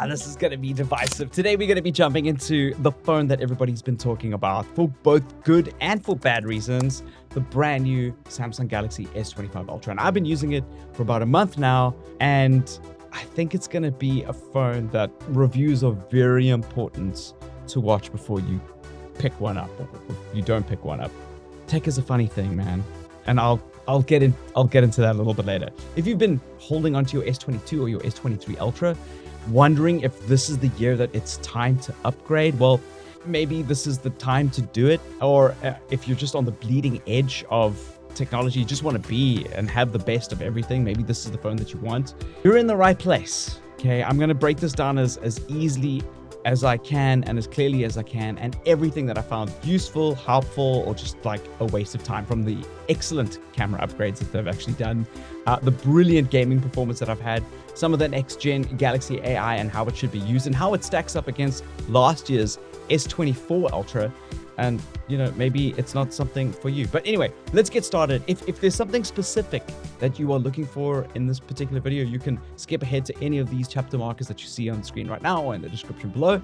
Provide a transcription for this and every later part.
This is going to be divisive. Today, we're going to be jumping into the phone that everybody's been talking about for both good and for bad reasons, the brand new Samsung Galaxy S25 Ultra. And I've been using it for about a month now, and I think it's going to be a phone that reviews are very important to watch before you pick one up, or if you don't pick one up. Tech is a funny thing, man. And I'll get into that a little bit later. If you've been holding onto your S22 or your S23 Ultra, wondering if this is the year that it's time to upgrade, well, maybe this is the time to do it. Or if you're just on the bleeding edge of technology, you just want to be and have the best of everything, maybe this is the phone that you want. You're in the right place. Okay, I'm gonna break this down as easily as I can and as clearly as I can, and everything that I found useful, helpful, or just like a waste of time, from the excellent camera upgrades that they've actually done, the brilliant gaming performance that I've had, some of the next-gen Galaxy AI and how it should be used, and how it stacks up against last year's S24 Ultra. And, you know, maybe it's not something for you. But anyway, let's get started. If there's something specific that you are looking for in this particular video, you can skip ahead to any of these chapter markers that you see on the screen right now or in the description below.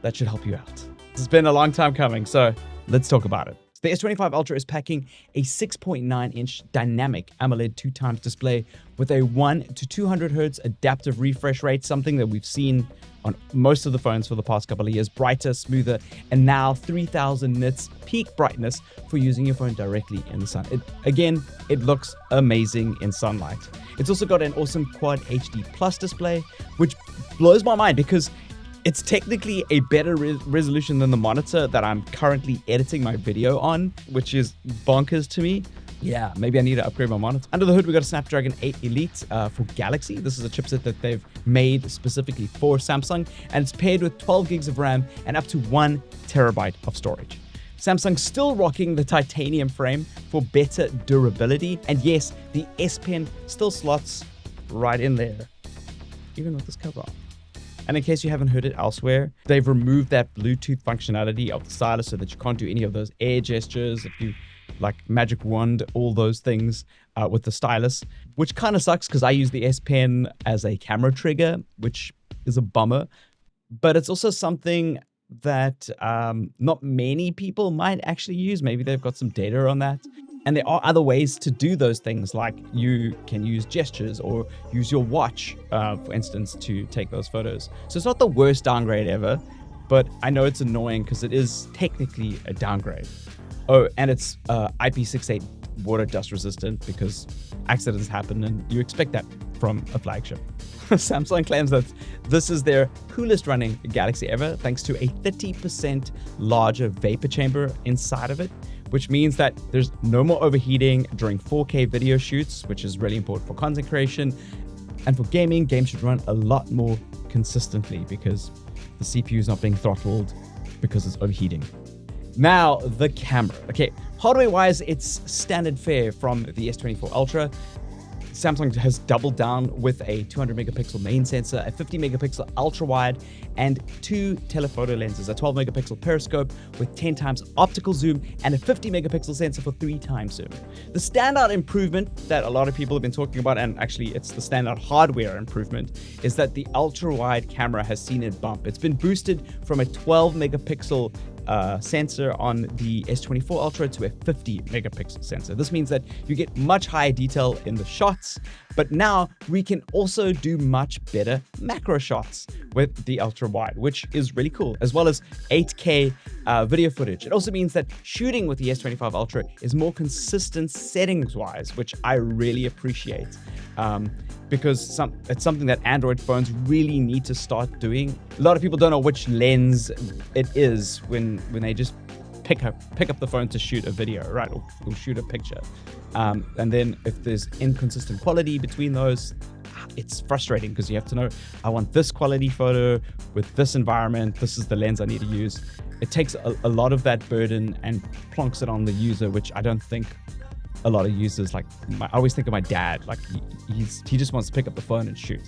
That should help you out. This has been a long time coming, so let's talk about it. The S25 Ultra is packing a 6.9-inch dynamic AMOLED 2x display with a 1 to 200 Hz adaptive refresh rate, something that we've seen on most of the phones for the past couple of years. Brighter, smoother, and now 3000 nits peak brightness for using your phone directly in the sun. It looks amazing in sunlight. It's also got an awesome Quad HD Plus display, which blows my mind because it's technically a better resolution than the monitor that I'm currently editing my video on, which is bonkers to me. Yeah, maybe I need to upgrade my monitor. Under the hood, we got a Snapdragon 8 Elite for Galaxy. This is a chipset that they've made specifically for Samsung, and it's paired with 12 gigs of RAM and up to 1 terabyte of storage. Samsung's still rocking the titanium frame for better durability. And yes, the S Pen still slots right in there, even with this cover on. And in case you haven't heard it elsewhere, they've removed that Bluetooth functionality of the stylus so that you can't do any of those air gestures, if you like magic wand, all those things with the stylus, which kind of sucks because I use the S Pen as a camera trigger, which is a bummer. But it's also something that not many people might actually use. Maybe they've got some data on that. And there are other ways to do those things, like you can use gestures or use your watch, for instance, to take those photos. So it's not the worst downgrade ever, but I know it's annoying because it is technically a downgrade. Oh, and it's IP68 water dust resistant because accidents happen and you expect that from a flagship. Samsung claims that this is their coolest running Galaxy ever, thanks to a 30% larger vapor chamber inside of it, which means that there's no more overheating during 4K video shoots, which is really important for content creation. And for gaming, games should run a lot more consistently because the CPU is not being throttled because it's overheating. Now, the camera. Okay, hardware-wise, it's standard fare from the S24 Ultra. Samsung has doubled down with a 200 megapixel main sensor, a 50 megapixel ultra wide, and 2 telephoto lenses, a 12 megapixel periscope with 10 times optical zoom, and a 50 megapixel sensor for 3 times zoom. The standout improvement that a lot of people have been talking about, and actually it's the standout hardware improvement, is that the ultra wide camera has seen a bump. It's been boosted from a 12 megapixel sensor on the S24 Ultra to a 50 megapixel sensor. This means that you get much higher detail in the shots, but now we can also do much better macro shots with the ultra wide, which is really cool, as well as 8K video footage. It also means that shooting with the S25 Ultra is more consistent settings wise, which I really appreciate. Because it's something that Android phones really need to start doing. A lot of people don't know which lens it is when they just pick up the phone to shoot a video, right, or shoot a picture. And then if there's inconsistent quality between those, it's frustrating because you have to know, I want this quality photo with this environment, this is the lens I need to use. It takes a lot of that burden and plonks it on the user, which I don't think a lot of users, like I always think of my dad, like he just wants to pick up the phone and shoot.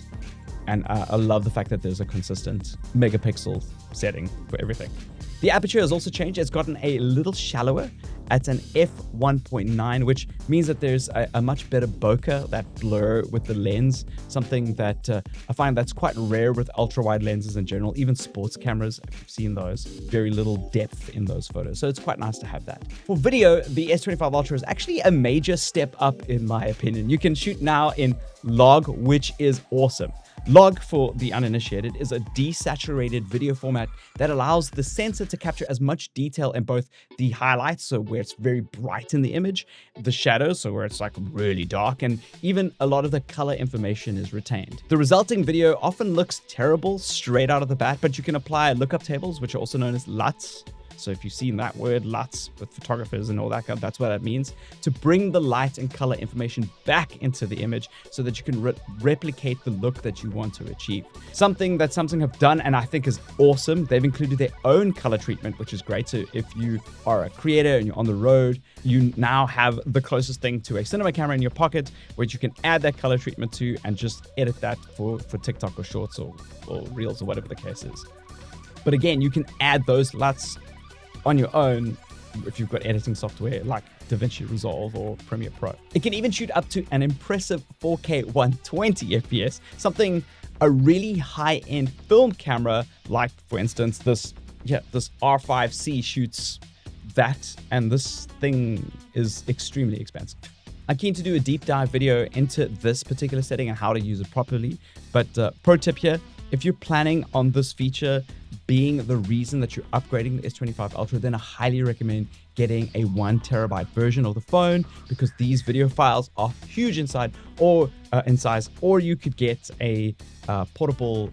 And I love the fact that there's a consistent megapixel setting for everything. The aperture has also changed. It's gotten a little shallower at an f1.9, which means that there's a much better bokeh, that blur with the lens, something that I find that's quite rare with ultra-wide lenses in general. Even sports cameras, if you've seen those, very little depth in those photos. So it's quite nice to have that. For video, the S25 Ultra is actually a major step up in my opinion. You can shoot now in log, which is awesome. Log, for the uninitiated, is a desaturated video format that allows the sensor to capture as much detail in both the highlights, so where it's very bright in the image, the shadows, so where it's like really dark, and even a lot of the color information is retained. The resulting video often looks terrible straight out of the bat, but you can apply lookup tables, which are also known as LUTs. So if you've seen that word, LUTs, with photographers and all that, that's what that means, to bring the light and color information back into the image so that you can replicate the look that you want to achieve. Something that Samsung have done and I think is awesome, they've included their own color treatment, which is great. So if you are a creator and you're on the road, you now have the closest thing to a cinema camera in your pocket, which you can add that color treatment to and just edit that for TikTok or Shorts or Reels or whatever the case is. But again, you can add those LUTs on your own if you've got editing software like DaVinci Resolve or Premiere Pro. It can even shoot up to an impressive 4K 120 FPS, something a really high-end film camera, like for instance this R5C shoots that, and this thing is extremely expensive. I'm keen to do a deep dive video into this particular setting and how to use it properly, but pro tip here, if you're planning on this feature being the reason that you're upgrading the S25 Ultra, then I highly recommend getting a 1 terabyte version of the phone, because these video files are huge in size, or you could get a portable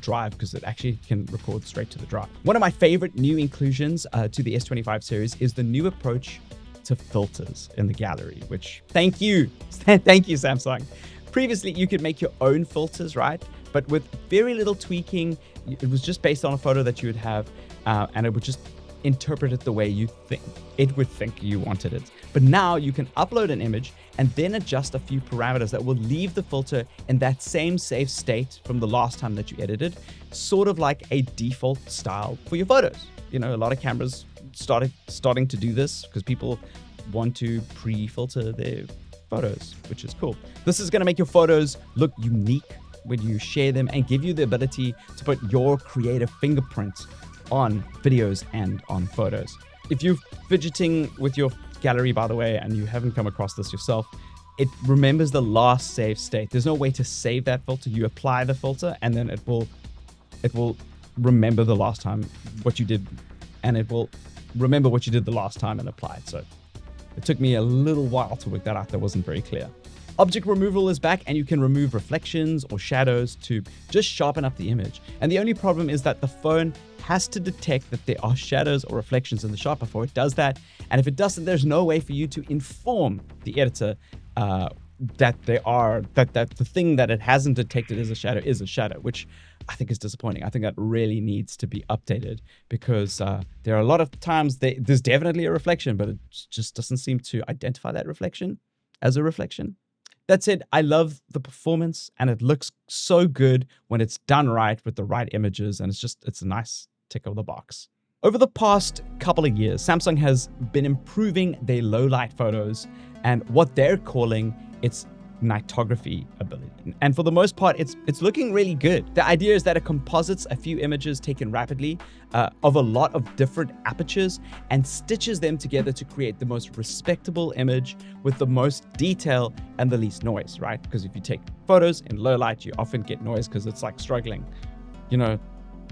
drive, because it actually can record straight to the drive. One of my favorite new inclusions to the S25 series is the new approach to filters in the gallery, which thank you Samsung. Previously, you could make your own filters, right? But with very little tweaking, it was just based on a photo that you would have, and it would just interpret it the way you think it would think you wanted it. But now you can upload an image and then adjust a few parameters that will leave the filter in that same safe state from the last time that you edited, sort of like a default style for your photos. You know, a lot of cameras starting to do this because people want to pre-filter their photos, which is cool. This is going to make your photos look unique when you share them and give you the ability to put your creative fingerprint on videos and on photos. If you're fidgeting with your gallery, by the way, and you haven't come across this yourself, it remembers the last save state. There's no way to save that filter. You apply the filter and then it will remember the last time what you did, and it will remember what you did the last time and apply it. So it took me a little while to work that out. That wasn't very clear. Object removal is back, and you can remove reflections or shadows to just sharpen up the image. And the only problem is that the phone has to detect that there are shadows or reflections in the shot before it does that. And if it doesn't, there's no way for you to inform the editor that the thing that it hasn't detected as a shadow is a shadow, which I think is disappointing. I think that really needs to be updated, because there are a lot of times there's definitely a reflection, but it just doesn't seem to identify that reflection as a reflection. That said, I love the performance, and it looks so good when it's done right with the right images, and it's a nice tick of the box. Over the past couple of years, Samsung has been improving their low light photos and what they're calling its Nightography ability. And for the most part, it's looking really good. The idea is that it composites a few images taken rapidly of a lot of different apertures and stitches them together to create the most respectable image with the most detail and the least noise, right? Because if you take photos in low light, you often get noise because it's like struggling. You know,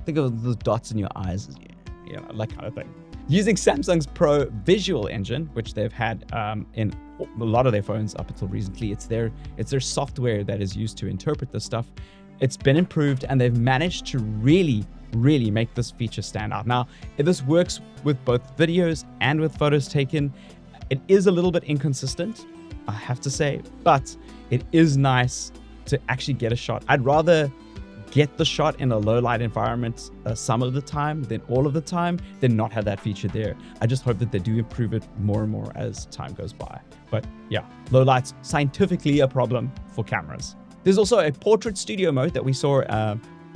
think of the dots in your eyes, you know, that kind of thing. Using Samsung's Pro Visual Engine, which they've had in a lot of their phones up until recently, it's their software that is used to interpret this stuff. It's been improved, and they've managed to really make this feature stand out. Now, if this works with both videos and with photos taken, it is a little bit inconsistent, I have to say, but it is nice to actually get a shot. I'd rather get the shot in a low light environment some of the time than all of the time, than not have that feature there. I just hope that they do improve it more and more as time goes by. But yeah, low light's scientifically a problem for cameras. There's also a portrait studio mode that we saw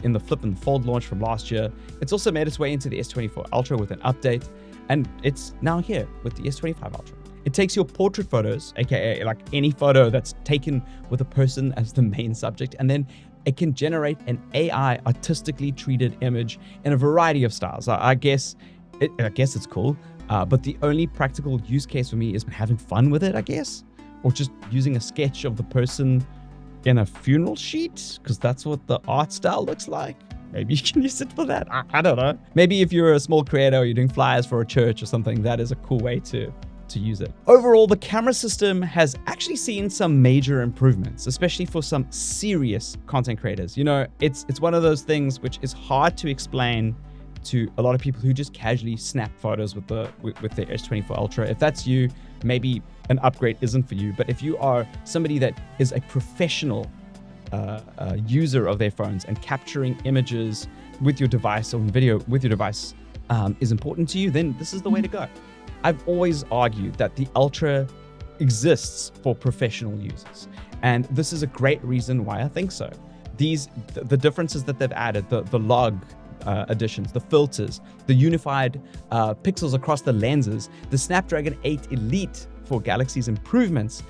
in the Flip and Fold launch from last year. It's also made its way into the S24 Ultra with an update, and it's now here with the S25 Ultra. It takes your portrait photos, aka like any photo that's taken with a person as the main subject, and then it can generate an AI artistically treated image in a variety of styles. I guess it's cool, but the only practical use case for me is having fun with it, I guess, or just using a sketch of the person in a funeral sheet, because that's what the art style looks like. Maybe you can use it for that. I don't know. Maybe if you're a small creator or you're doing flyers for a church or something, that is a cool way to use it. Overall, the camera system has actually seen some major improvements, especially for some serious content creators. You know, it's one of those things which is hard to explain to a lot of people who just casually snap photos with the S24 Ultra. If that's you, maybe an upgrade isn't for you. But if you are somebody that is a professional user of their phones and capturing images with your device or video with your device is important to you, then this is the way to go. I've always argued that the Ultra exists for professional users, and this is a great reason why I think so. The differences that they've added, the log additions, the filters, the unified pixels across the lenses, the Snapdragon 8 Elite for Galaxy's improvements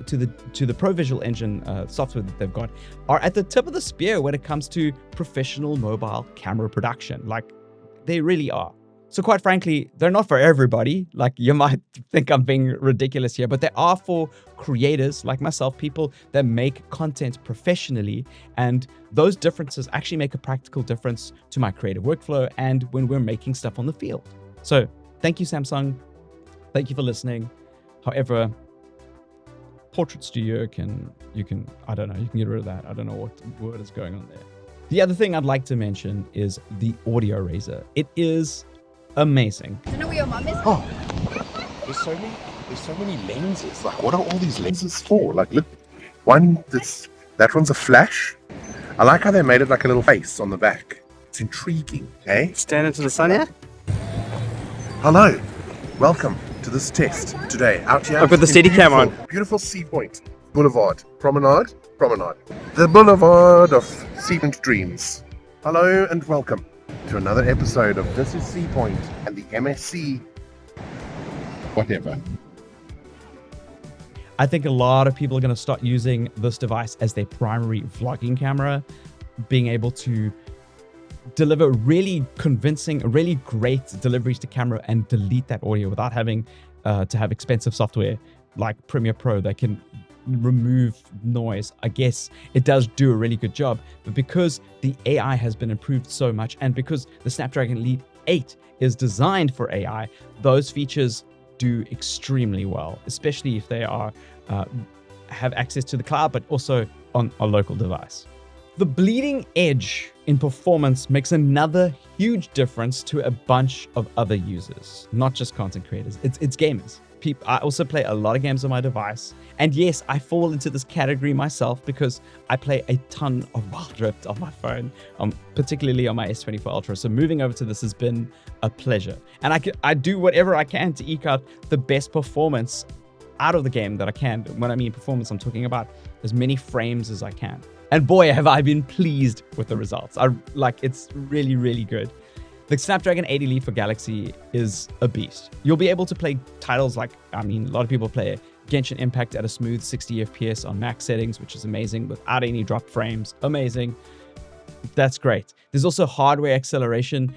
to the Pro Visual Engine software that they've got, are at the tip of the spear when it comes to professional mobile camera production. Like, they really are. So quite frankly, they're not for everybody. Like, you might think I'm being ridiculous here, but they are for creators like myself, people that make content professionally. And those differences actually make a practical difference to my creative workflow and when we're making stuff on the field. So thank you, Samsung. Thank you for listening. However, Portrait Studio you can get rid of that. I don't know what word is going on there. The other thing I'd like to mention is the audio razor. It is amazing. Do you know where your mum is? Oh, there's so many lenses. Like, what are all these lenses for? Like, look, that one's a flash. I like how they made it like a little face on the back. It's intriguing, eh? Stand into the sun, yeah? Hello, welcome to this test today. Out here, I've got the steady cam on. Beautiful Sea Point Boulevard, Promenade. The Boulevard of Sea Point Dreams. Hello and welcome to another episode of This is Sea Point and the MSC whatever. I think a lot of people are going to start using this device as their primary vlogging camera, being able to deliver really convincing, really great deliveries to camera and delete that audio without having to have expensive software like Premiere Pro that can remove noise. I guess it does do a really good job, but because the AI has been improved so much and because the Snapdragon Elite 8 is designed for AI, those features do extremely well, especially if they are have access to the cloud, but also on a local device. The bleeding edge in performance makes another huge difference to a bunch of other users, not just content creators. It's gamers. I also play a lot of games on my device. And yes, I fall into this category myself because I play a ton of Wild Rift on my phone, particularly on my S24 Ultra. So moving over to this has been a pleasure. And I do whatever I can to eke out the best performance out of the game that I can. When I mean performance, I'm talking about as many frames as I can. And boy, have I been pleased with the results. It's really, really good. The Snapdragon 8 Elite for Galaxy is a beast. You'll be able to play titles like, a lot of people play Genshin Impact at a smooth 60 FPS on max settings, which is amazing, without any dropped frames. Amazing. That's great. There's also hardware acceleration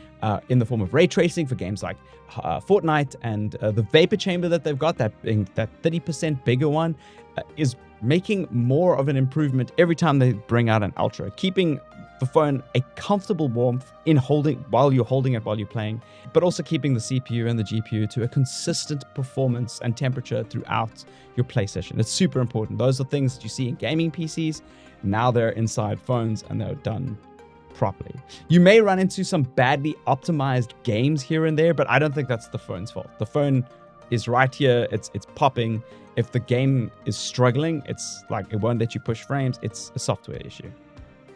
in the form of ray tracing for games like Fortnite, and the vapor chamber that they've got, that 30% bigger one, is making more of an improvement every time they bring out an Ultra, keeping the phone a comfortable warmth while you're holding it while you're playing, but also keeping the CPU and the GPU to a consistent performance and temperature throughout your play session. It's super important. Those are things that you see in gaming PCs. Now they're inside phones and they're done properly. You may run into some badly optimized games here and there, but I don't think that's the phone's fault. The phone is right here. It's popping. If the game is struggling, it's like it won't let you push frames. It's a software issue.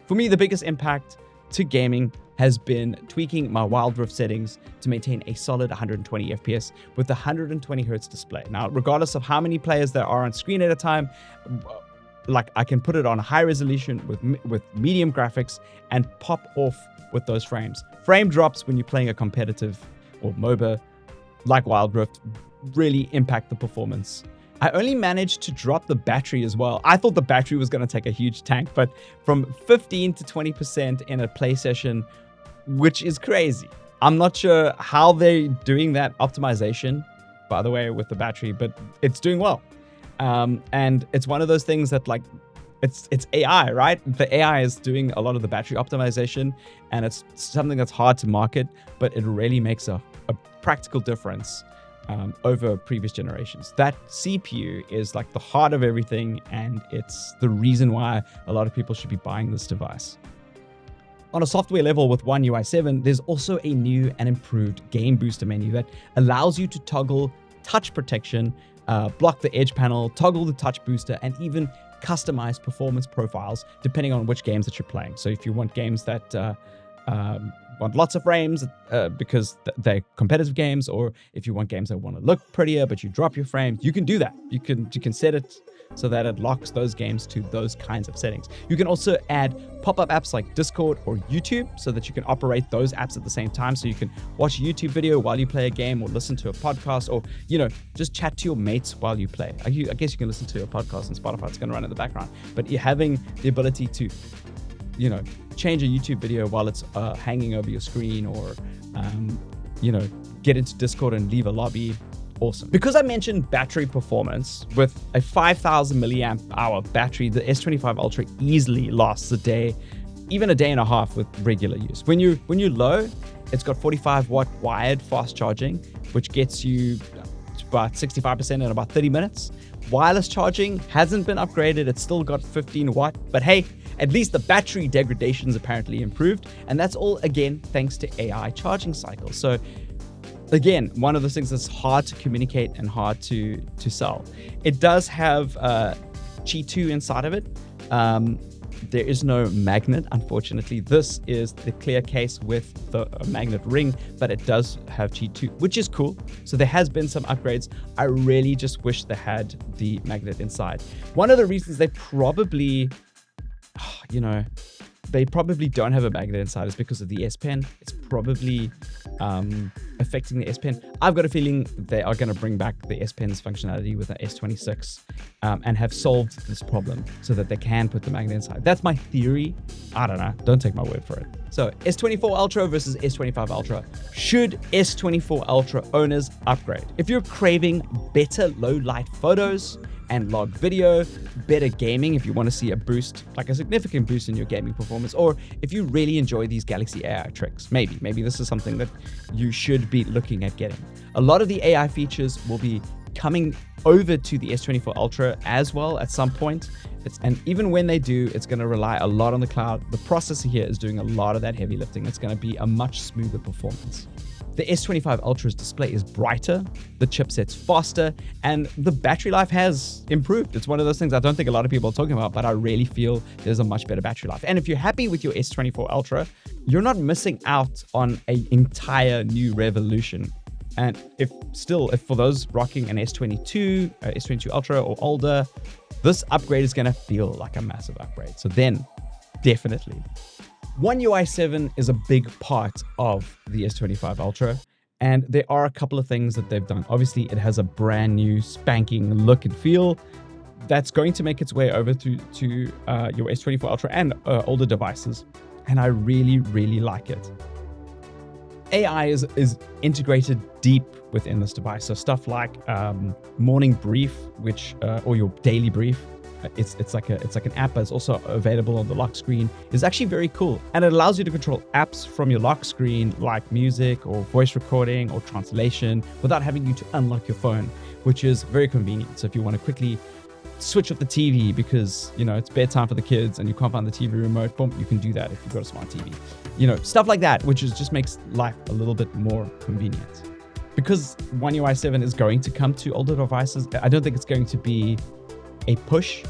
For me, the biggest impact to gaming has been tweaking my Wild Rift settings to maintain a solid 120 FPS with the 120 Hz display. Now, regardless of how many players there are on screen at a time, like I can put it on high resolution with medium graphics and pop off with those frames. Frame drops when you're playing a competitive or MOBA like Wild Rift really impact the performance. I only managed to drop the battery as well. I thought the battery was going to take a huge tank, but from 15 to 20% in a play session, which is crazy. I'm not sure how they're doing that optimization, by the way, with the battery, but it's doing well. And it's one of those things that like, it's AI, right? The AI is doing a lot of the battery optimization, and it's something that's hard to market, but it really makes a practical difference over previous generations. That CPU is like the heart of everything, and it's the reason why a lot of people should be buying this device. On a software level with One UI 7, there's also a new and improved game booster menu that allows you to toggle touch protection, block the edge panel, toggle the touch booster, and even customize performance profiles depending on which games that you're playing. So if you want games that want lots of frames because they're competitive games, or if you want games that want to look prettier but you drop your frames, you can do that. You can set it so that it locks those games to those kinds of settings. You can also add pop-up apps like Discord or YouTube so that you can operate those apps at the same time. So you can watch a YouTube video while you play a game, or listen to a podcast, or, you know, just chat to your mates while you play. I guess you can listen to a podcast on Spotify. It's going to run in the background. But you're having the ability to, you know, change a YouTube video while it's hanging over your screen, or, you know, get into Discord and leave a lobby. Awesome. Because I mentioned battery performance, with a 5,000 milliamp hour battery, the S25 Ultra easily lasts a day, even a day and a half with regular use. When you're low, it's got 45 watt wired fast charging, which gets you about 65% in about 30 minutes. Wireless charging hasn't been upgraded. It's still got 15 watt, but hey, at least the battery degradation's apparently improved. And that's all, again, thanks to AI charging cycles. So again, one of those things that's hard to communicate and hard to sell. It does have Qi 2 inside of it. There is no magnet, unfortunately. This is the clear case with the magnet ring, but it does have Qi 2, which is cool. So there has been some upgrades. I really just wish they had the magnet inside. One of the reasons they probably, you know, they probably don't have a magnet inside is because of the S Pen. It's probably affecting the S Pen. I've got a feeling they are going to bring back the S Pen's functionality with the S26 and have solved this problem so that they can put the magnet inside. That's my theory. I don't know. Don't take my word for it. So S24 Ultra versus S25 Ultra. Should S24 Ultra owners upgrade? If you're craving better low light photos and log video, better gaming if you want to see a boost, like a significant boost in your gaming performance, or if you really enjoy these Galaxy AI tricks, maybe this is something that you should be looking at getting. A lot of the AI features will be coming over to the S24 Ultra as well at some point. And even when they do, it's going to rely a lot on the cloud. The processor here is doing a lot of that heavy lifting. It's going to be a much smoother performance. The S25 Ultra's display is brighter, the chipset's faster, and the battery life has improved. It's one of those things I don't think a lot of people are talking about, but I really feel there's a much better battery life. And if you're happy with your S24 Ultra, you're not missing out on an entire new revolution. And if for those rocking an S22, S22 Ultra or older, this upgrade is going to feel like a massive upgrade. So then, definitely. One UI 7 is a big part of the S25 Ultra, and there are a couple of things that they've done. Obviously, it has a brand new spanking look and feel that's going to make its way over to your S24 Ultra and older devices, and I really, really like it. AI is integrated deep within this device, so stuff like morning brief, or your daily brief. It's like an app that's also available on the lock screen. Is actually very cool, and it allows you to control apps from your lock screen like music or voice recording or translation without having you to unlock your phone, which is very convenient. So if you want to quickly switch off the TV because, you know, it's bedtime for the kids and you can't find the TV remote, boom, you can do that if you've got a smart TV. You know, stuff like that, which just makes life a little bit more convenient. Because One UI 7 is going to come to older devices, I don't think it's going to be a push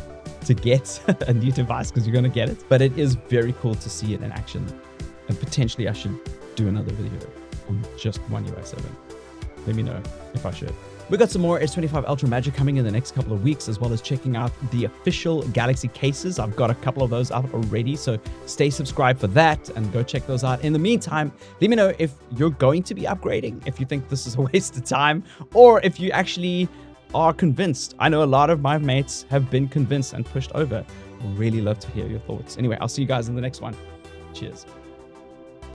to get a new device because you're going to get it, but it is very cool to see it in action, and potentially I should do another video on just One UI 7. Let me know if I should. We got some more S25 Ultra magic coming in the next couple of weeks, as well as checking out the official Galaxy cases. I've got a couple of those out already, so stay subscribed for that and go check those out. In the meantime, let me know if you're going to be upgrading, if you think this is a waste of time, or if you actually are convinced. I know a lot of my mates have been convinced and pushed over. I'd really love to hear your thoughts. Anyway, I'll see you guys in the next one. Cheers.